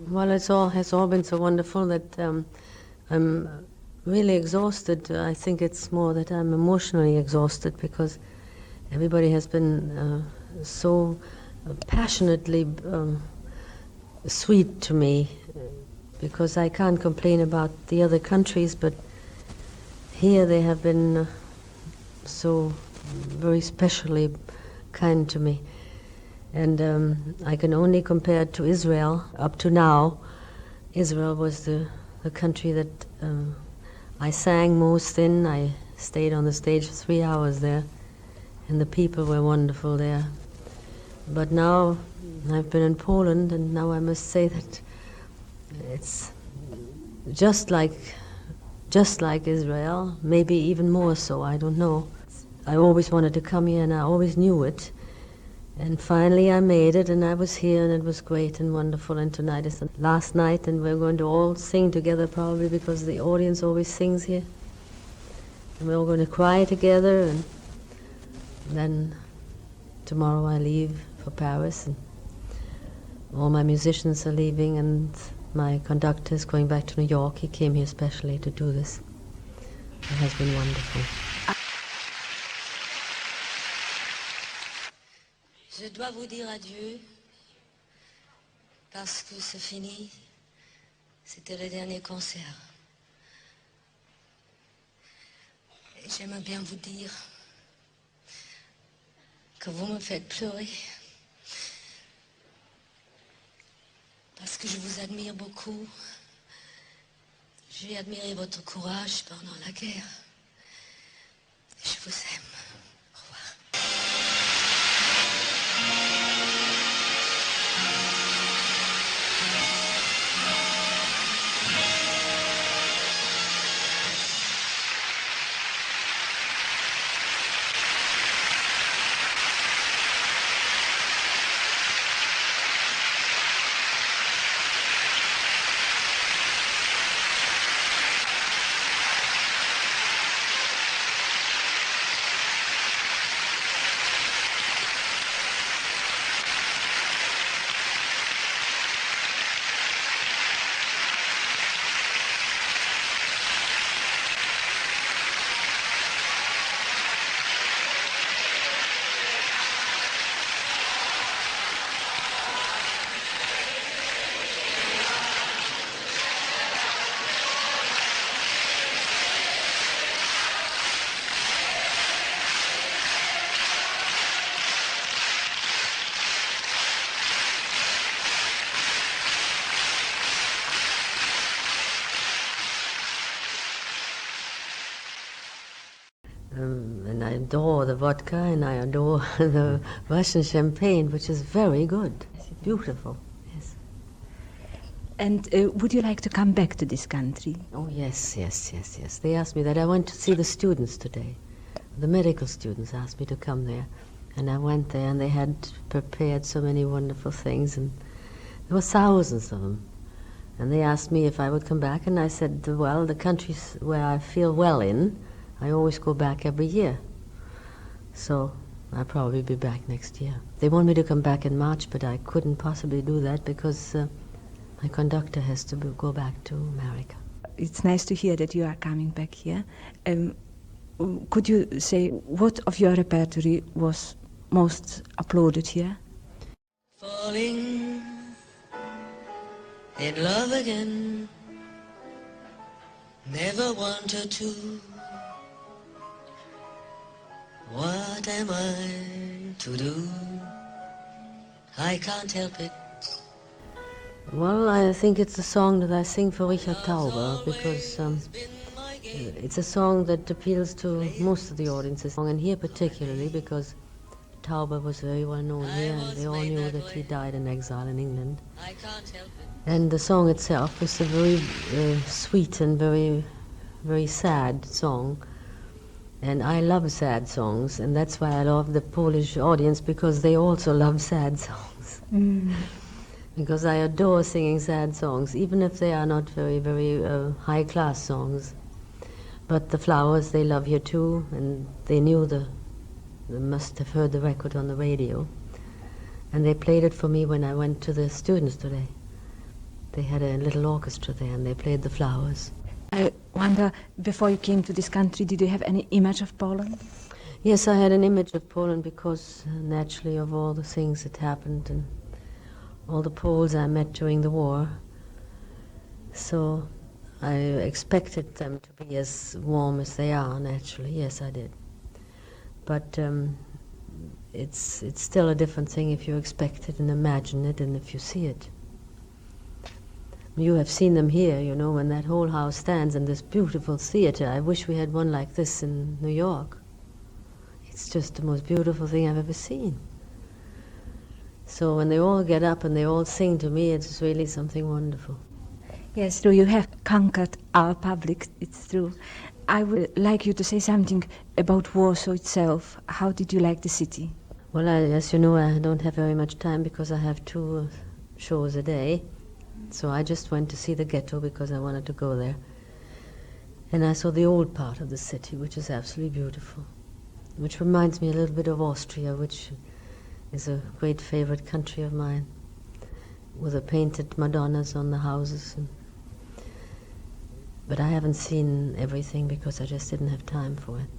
Well, it's all has all been so wonderful that I'm really exhausted. I think it's more that I'm emotionally exhausted because everybody has been so passionately sweet to me. Because I can't complain about the other countries, but here they have been so very specially kind to me. And I can only compare it to Israel. Up to now, Israel was the country that I sang most in. I stayed on the stage for 3 hours there, and the people were wonderful there. But now I've been in Poland, and now I must say that it's just like Israel, maybe even more so, I don't know. I always wanted to come here and I always knew it. And finally I made it and I was here and it was great and wonderful. And tonight is the last night and we're going to all sing together probably because the audience always sings here. And we're all going to cry together and then tomorrow I leave for Paris and all my musicians are leaving and my conductor is going back to New York. He came here specially to do this. It has been wonderful. Je dois vous dire adieu parce que c'est fini. C'était le dernier concert. Et j'aimerais bien vous dire que vous me faites pleurer. Parce que je vous admire beaucoup. J'ai admiré votre courage pendant la guerre. Je vous aime. Au revoir. And I adore the vodka and I adore the Russian champagne, which is very good. It's beautiful, yes. And would you like to come back to this country? Oh, yes. They asked me that. I went to see the students today. The medical students asked me to come there. And I went there and they had prepared so many wonderful things. And there were thousands of them. And they asked me if I would come back. And I said, well, the countries where I feel well in, I always go back every year. So I'll probably be back next year. They want me to come back in March, but I couldn't possibly do that because my conductor has to go back to America. It's nice to hear that you are coming back here. Could you say what of your repertory was most applauded here? Falling in love again. Never wanted to. What am I to do? I can't help it. Well, I think it's a song that I sing for Richard Tauber because it's a song that appeals to most of the audiences, and here particularly because Tauber was very well known here and they all knew that he died in exile in England. And the song itself is a very sweet and very, very sad song. And I love sad songs, and that's why I love the Polish audience, because they also love sad songs. Because I adore singing sad songs, even if they are not very, very high-class songs. But the Flowers, they love here too, and they knew they must have heard the record on the radio. And they played it for me when I went to the students today. They had a little orchestra there, and they played the flowers. I wonder, before you came to this country, did you have any image of Poland? Yes, I had an image of Poland because, naturally, of all the things that happened and all the Poles I met during the war. So I expected them to be as warm as they are, naturally. Yes, I did. But it's still a different thing if you expect it and imagine it and if you see it. You have seen them here, you know, when that whole house stands in this beautiful theater. I wish we had one like this in New York. It's just the most beautiful thing I've ever seen. So when they all get up and they all sing to me, it's really something wonderful. Yes, true, you have conquered our public, it's true. I would like you to say something about Warsaw itself. How did you like the city? Well, as you know, I don't have very much time because I have 2 shows a day. So I just went to see the ghetto because I wanted to go there. And I saw the old part of the city, which is absolutely beautiful, which reminds me a little bit of Austria, which is a great favorite country of mine, with the painted Madonnas on the houses. But I haven't seen everything because I just didn't have time for it.